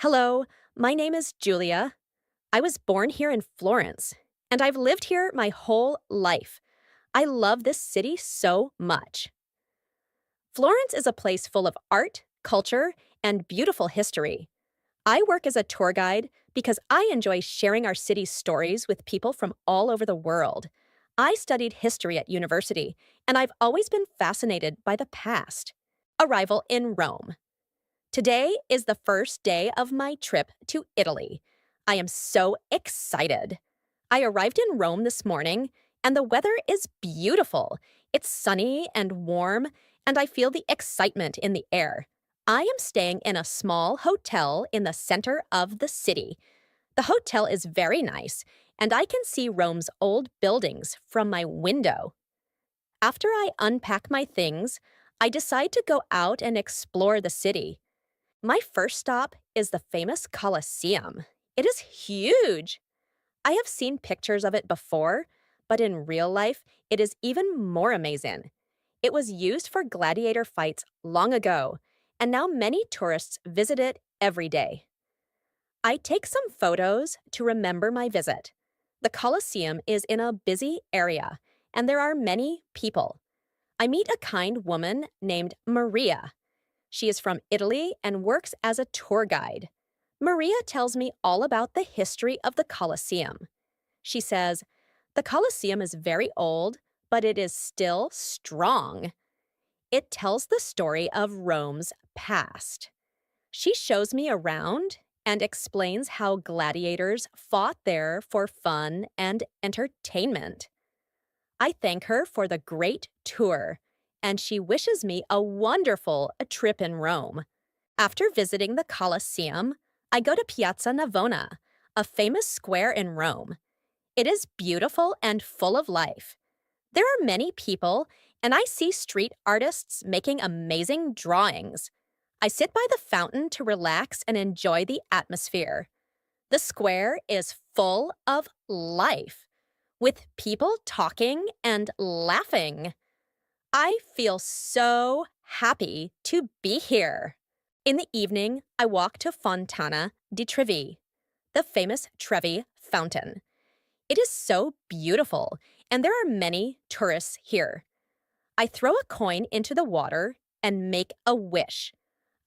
Hello, my name is Julia. I was born here in Florence, and I've lived here my whole life. I love this city so much. Florence is a place full of art, culture, and beautiful history. I work as a tour guide because I enjoy sharing our city's stories with people from all over the world. I studied history at university, and I've always been fascinated by the past. Arrival in Rome. Today is the first day of my trip to Italy. I am so excited. I arrived in Rome this morning, and the weather is beautiful. It's sunny and warm, and I feel the excitement in the air. I am staying in a small hotel in the center of the city. The hotel is very nice, and I can see Rome's old buildings from my window. After I unpack my things, I decide to go out and explore the city. My first stop is the famous Colosseum. It is huge. I have seen pictures of it before, but in real life, it is even more amazing. It was used for gladiator fights long ago, and now many tourists visit it every day. I take some photos to remember my visit. The Colosseum is in a busy area, and there are many people. I meet a kind woman named Maria. She is from Italy and works as a tour guide. Maria tells me all about the history of the Colosseum. She says, "The Colosseum is very old, but it is still strong." It tells the story of Rome's past. She shows me around and explains how gladiators fought there for fun and entertainment. I thank her for the great tour, and she wishes me a wonderful trip in Rome. After visiting the Colosseum, I go to Piazza Navona, a famous square in Rome. It is beautiful and full of life. There are many people, and I see street artists making amazing drawings. I sit by the fountain to relax and enjoy the atmosphere. The square is full of life, with people talking and laughing. I feel so happy to be here. In the evening, I walk to Fontana di Trevi, the famous Trevi fountain. It is so beautiful, and there are many tourists here. I throw a coin into the water and make a wish.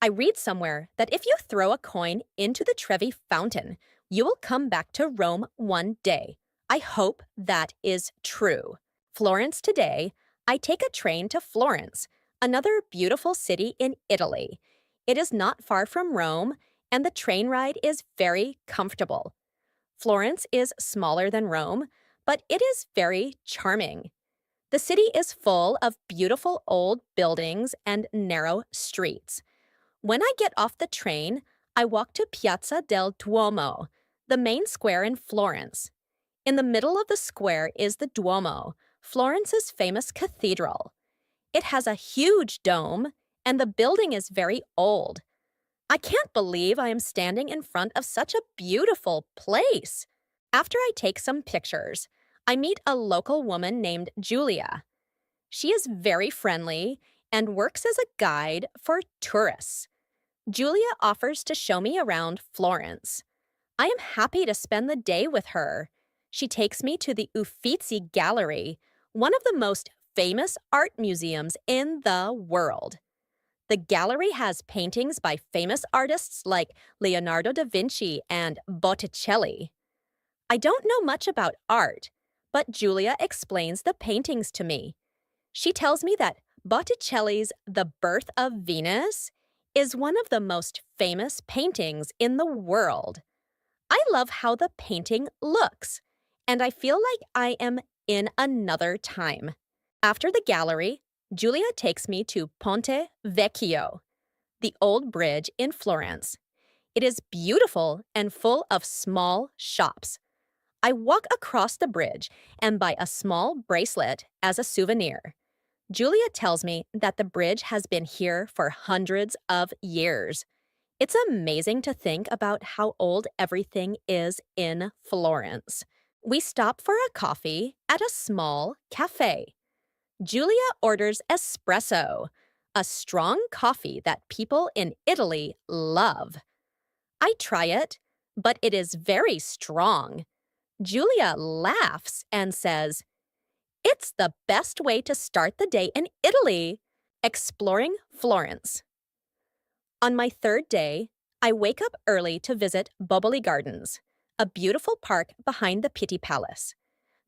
I read somewhere that if you throw a coin into the Trevi fountain, you will come back to Rome one day. I hope that is true. Florence today, I take a train to Florence, another beautiful city in Italy. It is not far from Rome, and the train ride is very comfortable. Florence is smaller than Rome, but it is very charming. The city is full of beautiful old buildings and narrow streets. When I get off the train, I walk to Piazza del Duomo, the main square in Florence. In the middle of the square is the Duomo, Florence's famous cathedral. It has a huge dome, and the building is very old. I can't believe I am standing in front of such a beautiful place. After I take some pictures, I meet a local woman named Julia. She is very friendly and works as a guide for tourists. Julia offers to show me around Florence. I am happy to spend the day with her. She takes me to the Uffizi Gallery, one of the most famous art museums in the world. The gallery has paintings by famous artists like Leonardo da Vinci and Botticelli. I don't know much about art, but Julia explains the paintings to me. She tells me that Botticelli's The Birth of Venus is one of the most famous paintings in the world. I love how the painting looks, and I feel like I am in another time. After the gallery, Julia takes me to Ponte Vecchio, the old bridge in Florence. It is beautiful and full of small shops. I walk across the bridge and buy a small bracelet as a souvenir. Julia tells me that the bridge has been here for hundreds of years. It's amazing to think about how old everything is in Florence. We stop for a coffee at a small cafe. Julia orders espresso, a strong coffee that people in Italy love. I try it, but it is very strong. Julia laughs and says, "It's the best way to start the day in Italy." Exploring Florence. On my third day, I wake up early to visit Boboli Gardens, a beautiful park behind the Pitti Palace.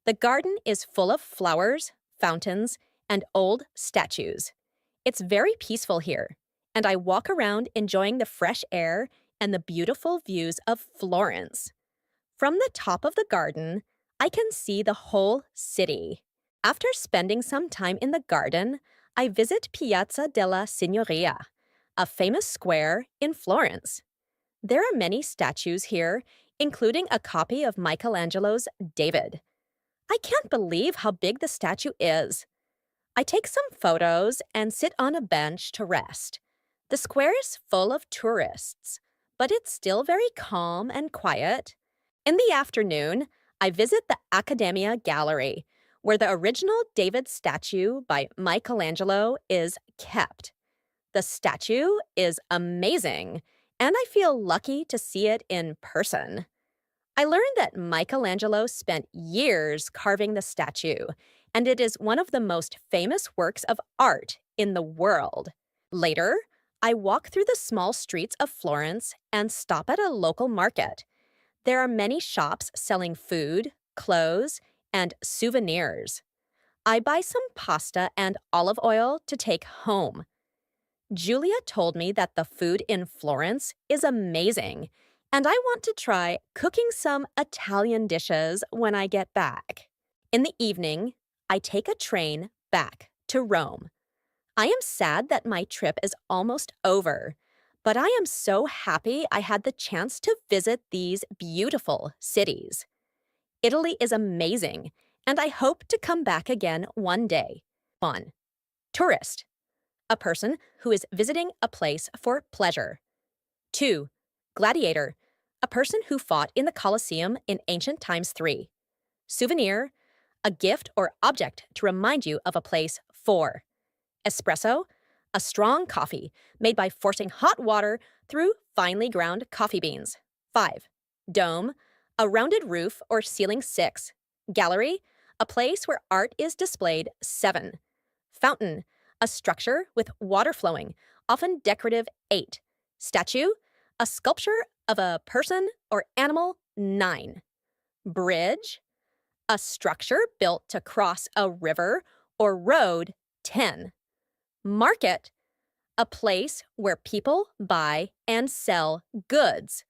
The garden is full of flowers, fountains, and old statues. It's very peaceful here, and I walk around enjoying the fresh air and the beautiful views of Florence. From the top of the garden, I can see the whole city. After spending some time in the garden, I visit Piazza della Signoria, a famous square in Florence. There are many statues here, including a copy of Michelangelo's David. I can't believe how big the statue is. I take some photos and sit on a bench to rest. The square is full of tourists, but it's still very calm and quiet. In the afternoon, I visit the Accademia Gallery, where the original David statue by Michelangelo is kept. The statue is amazing, and I feel lucky to see it in person. I learned that Michelangelo spent years carving the statue, and it is one of the most famous works of art in the world. Later, I walk through the small streets of Florence and stop at a local market. There are many shops selling food, clothes, and souvenirs. I buy some pasta and olive oil to take home. Julia told me that the food in Florence is amazing, and I want to try cooking some Italian dishes when I get back. In the evening, I take a train back to Rome. I am sad that my trip is almost over, but I am so happy I had the chance to visit these beautiful cities. Italy is amazing, and I hope to come back again one day. 1. Tourist. A person who is visiting a place for pleasure. 2. Gladiator. A person who fought in the Colosseum in ancient times. 3. Souvenir. A gift or object to remind you of a place. 4. Espresso. A strong coffee made by forcing hot water through finely ground coffee beans. 5. Dome. A rounded roof or ceiling. 6. Gallery. A place where art is displayed. 7. Fountain. A structure with water flowing, often decorative. 8. Statue. A sculpture of a person or animal. 9. Bridge. A structure built to cross a river or road. 10. Market. A place where people buy and sell goods.